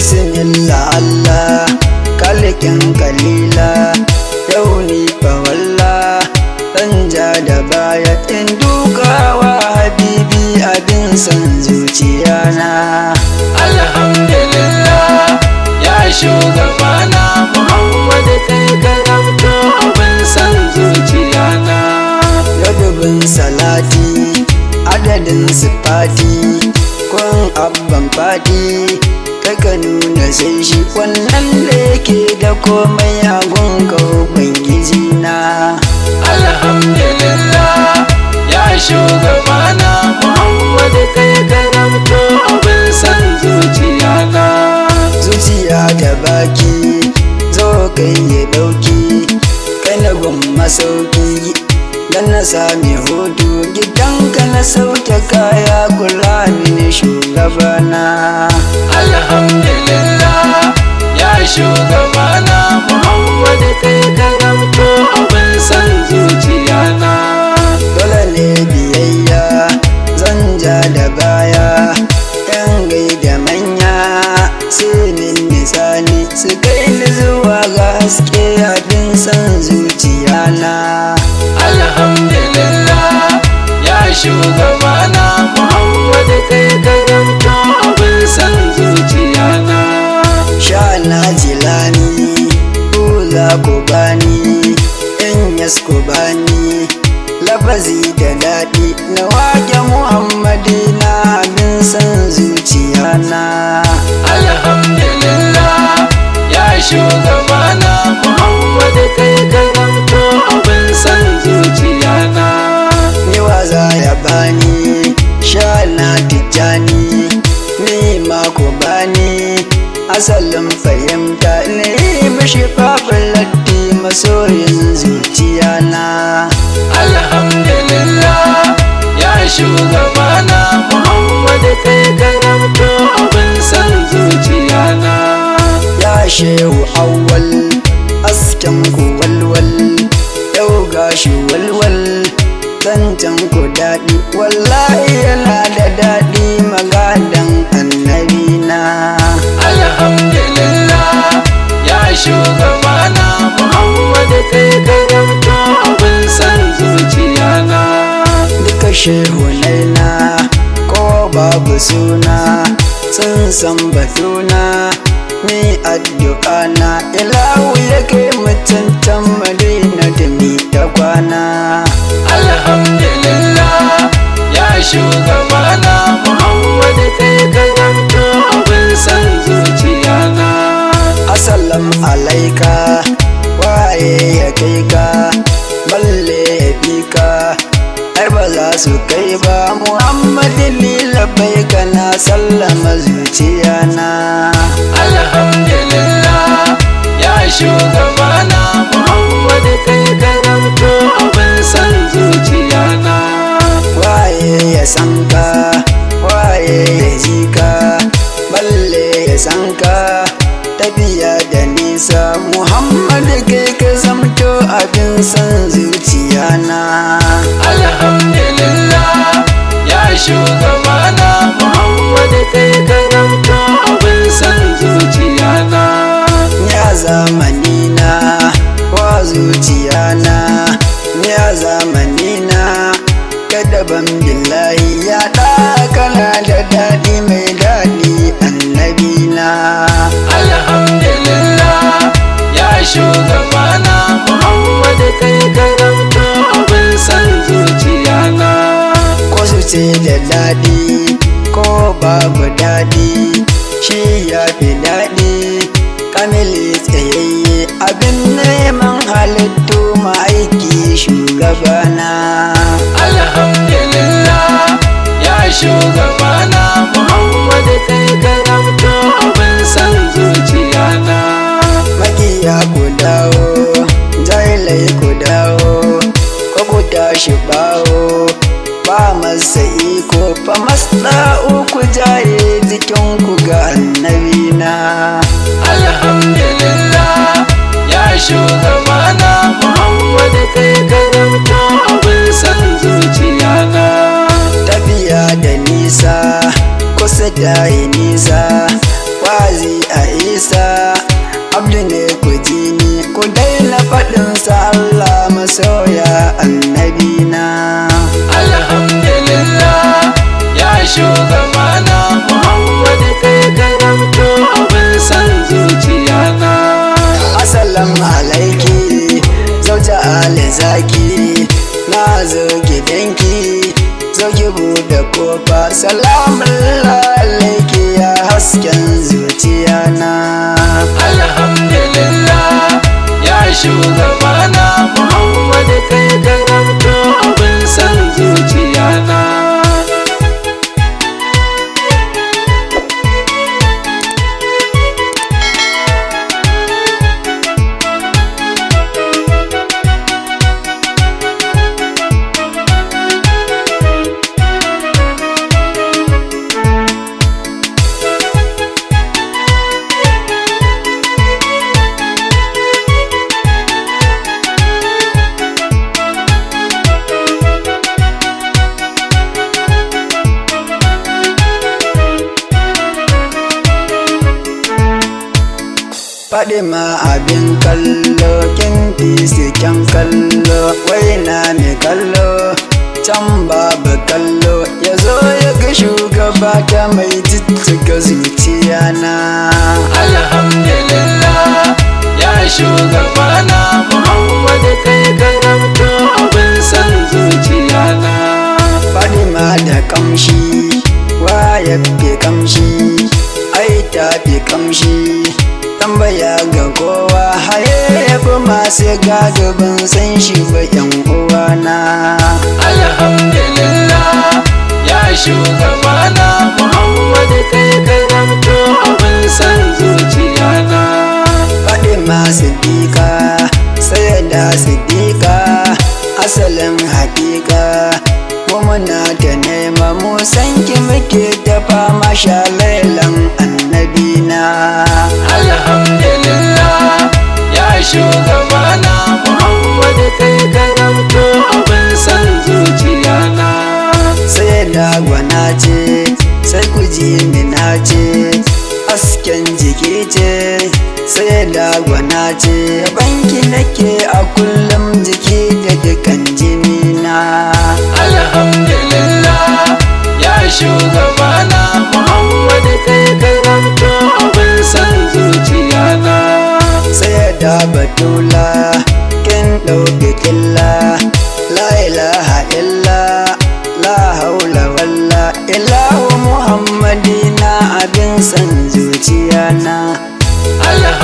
bismillah Allah kalikin kalila yau ni fa walla ja da baya in dukawa habibi abin san zuciya na. Alhamdulillah ya shugabana Muhammad kai ka zamto abin san zuciya na. Yadubin salati adadin sifati kun abban fadi kaka nuna sai shi wannan da yake da komai a gunga ubangiji na. Alhamdulillah ya shugabana Muhammad kai ka zamto abin san zuciya na. Zuciya da baki zo kai ya dauki kana gun masauki dan na sami hudu gidanka na sauke kaya kula mini shugabana. Alhamdulillah ya shugabana Muhammad kai ka zamto abin san zuciya na. Dole ne biyayya zan ja da baya yan gaida manya sai min nisani su kai ni zuwa ga haske abin san zuciya na. Alhamdulillah ya shugabana Muhammad kai ka zamto abin san zuciya na. Sha na jilani ku za ku bani in yas ku bani lafazi da daɗi na wake Muhammadina abin san zuciya na. Alhamdulillah ya shugabana Muhammad kai ka zamto abin san zuciya na. Yawa za ya bani sha na tijjani ni ma ku bani asalin fahimta ne mishi fafin latti masoyin zuciya na. Alhamdulillah ya shugabana Muhammad kai ka zamto abin san zuciya na. Ya shehu awwal asken ku walwal yau gashi walwal zancen ku daɗi wallahi yana da daɗi magadan annabi na. Alhamdulillah ya shugabana Muhammad kai ka zamto abin san zuciya na. Duka shehunaina ko babu suna sun san batuna ni addu'a na ilahu ya kai mutuntan madina da mi ta kwana. Alhamdulillah ya shugabana Muhammad kai ka zamto abin san zuciya na. Assalam alaika waye ya kai ka balle ya bi ka ai ba za su kai ba Muhammadin lilabai kana sallama zuciya na. Alhamdulillah ya shugabana Muhammad kai ka zamto abin san zuciya na. Waye ya san ka waye ya ji ka balle ya san ka tafiya da nisa Muhammad kai ka zamto abin san zuciya na. Alhamdulillah ya shugabana Muhammad kai ka zamto abin san zuciya na. Ya zamani na wa zuciya na ya zamani na kadaban billahi ya kana da daɗi mai daɗi annabi na. Alhamdulillah ya shugabana Muhammad kai ka zamto abin san zuciya na. Ko su ce da daɗi ko babu daɗi shi ya fi daɗi kamili tsayayye abin neman halittu ma'aiki shugabana. Alhamdulillah ya shugabana Muhammad kai ka zamto abin san zuciya na. Makiya ku dawo jailai ku dawo ko ku tashi bawo ba masa iko fa masda'u ku jaye jikinku ga annabi na. Alhamdulillah ya shugabana Muhammad kai ka zamto abin san zuciya na. Tafiya da nisa kusa da yi nisa wa'azi a isa abdu ne ku ji ni ku daina faɗinsa Allah masoya annabina. Alhamdulillah ya shugabana Muhammad kai ka zamto abin san zuciya na. Assalamu alaiki zauja ali zaki na zo gidanki zo ki buɗe kofa. Salamun alaiki ya hasken zuciya na. Alhamdulillah ya shugabana Muhammad kai ka zamto abin san zuciya na. Fadima abin kallo kin fi kyan kallo waina mai kallo can babu kallo ya zo ya ga shugaba ta mai jijjiga zuciya na. Alhamdulillah ya shugabana Muhammad kai ka zamto abin san zuciya na. Fadima da kamshi waya fi kamshi ai ta fi kamshi tambaya ga kowa hayayyafi masu gado ban san shi ba yan uwana. Alhamdulillah ya shugabana Muhammad kai ka zamto abin san zuciya na. Fadima Siddiqa Sayyida Siddiqa asalin haƙiƙa mu muna ta nema mu san ki muke ta fama shalailan annabina. Alhamdulillah ya shugabana Muhammad kai ka zamto abin san zuciya na. Sayyida gwana ce sai ku ji ni na ce asken jiki ce Sayyida gwana ce banki nake a kullum jiki da dukan jini na. Alhamdulillah ya shugabana Muhammad kai ka zamto abin san zuciya na. Sayyida Batula kin ɗauki killa la ilaha illa la haula walla ilahu muhammadina abin san zuciya na.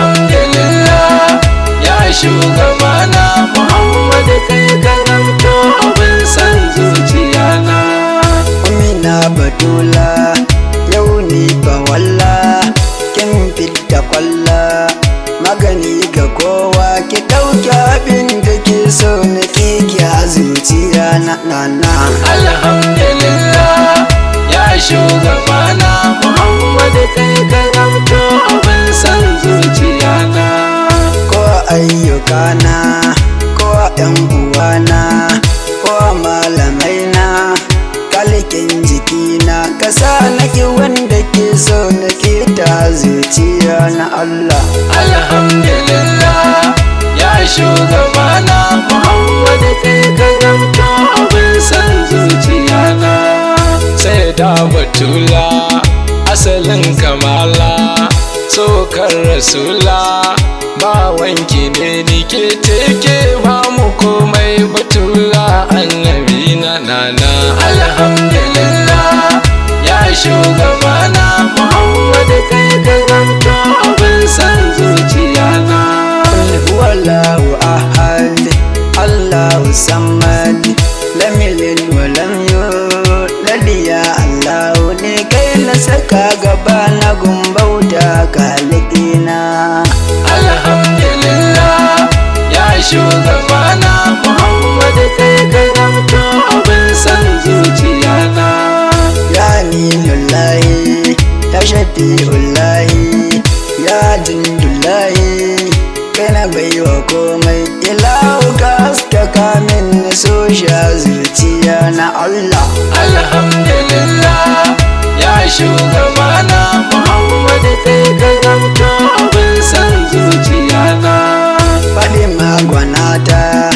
Alhamdulillah ya shugabana Muhammad kai ka zamto abin san zuciya na. Umina Batula yau ni ba walla kin fidda kwalla magani ga kowa ki ɗauki abin da ke so na kiki a zuciya na. Alhamdulillah ya shugabana Muhammad kai ka zamto abin san zuciya na. Ko ayyukana ko yan uwana ko malamai na kalkin jikina kasa naki wanda ke so na ta zuciya na Allah. Alhamdulillah ya shugabana Muhammad kai ka zamto abin san zuciya na. Sayyida Batula asalin kamala tsokar rasula ba wanki ne ni ke teke ba mu komai Batula annabi na nana. Alhamdulillah ya shugabana Muhammad kai ka zamto abin san zuciya na. Wallahu ahad Allahu samad lam yalid wa lam yulad ya Allah ne kai na saka gaba na gumbauta kalikina. Alhamdulillah ya shugabana Muhammad kai ka zamto abin san zuciya na. Ya nilullahi ya shafi'ullahi ya jindullahi kai na baiwa komai ilahu ka haskaka min na so sha zuciya na Allah. Alhamdulillah ya shugabana Muhammad kai ka zamto abin san zuciya na. Fatima gwanata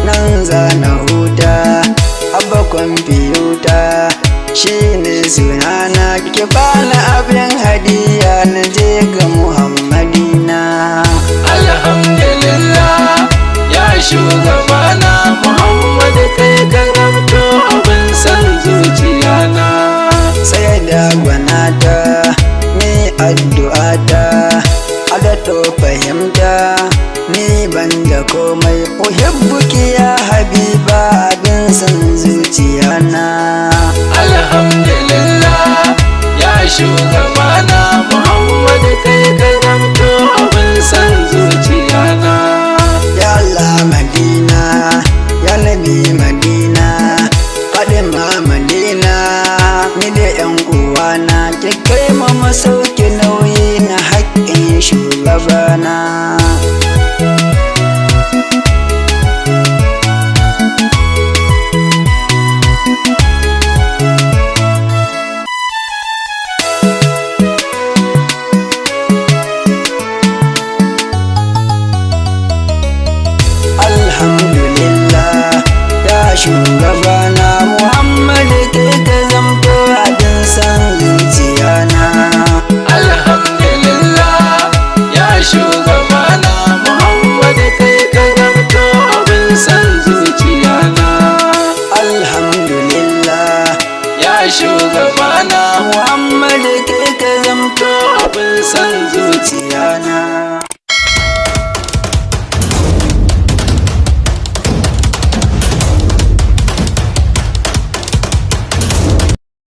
nan zana huta, abba kwamfiyuta shine sunana, ki bani abin hadiya na je ga Muhammadina. Alhamdulillah ya shugabana Muhammad kai ka zamto abin san zuciya na. Sai da gwanata ni addu'ata, adato fahimta ni banda komai, uhibbuki ya habiba abin san zuciya na. Alhamdulillah ya shugabana Muhammad kai ka zamto abin san zuciya na. Ya Allah Madina, ya Nabi Madina, Fatima Madina, ni da yan uwana ki kai mu masauki nauyi na haƙƙin shugabana. Alhamdulillah ya shugabana Muhammad kai ka zamto abin san zuciya na. Alhamdulillah ya shugabana Muhammad kai ka zamto abin san zuciya na. Alhamdulillah ya shugabana Muhammad kai ka zamto abin san zuciya zuciya na.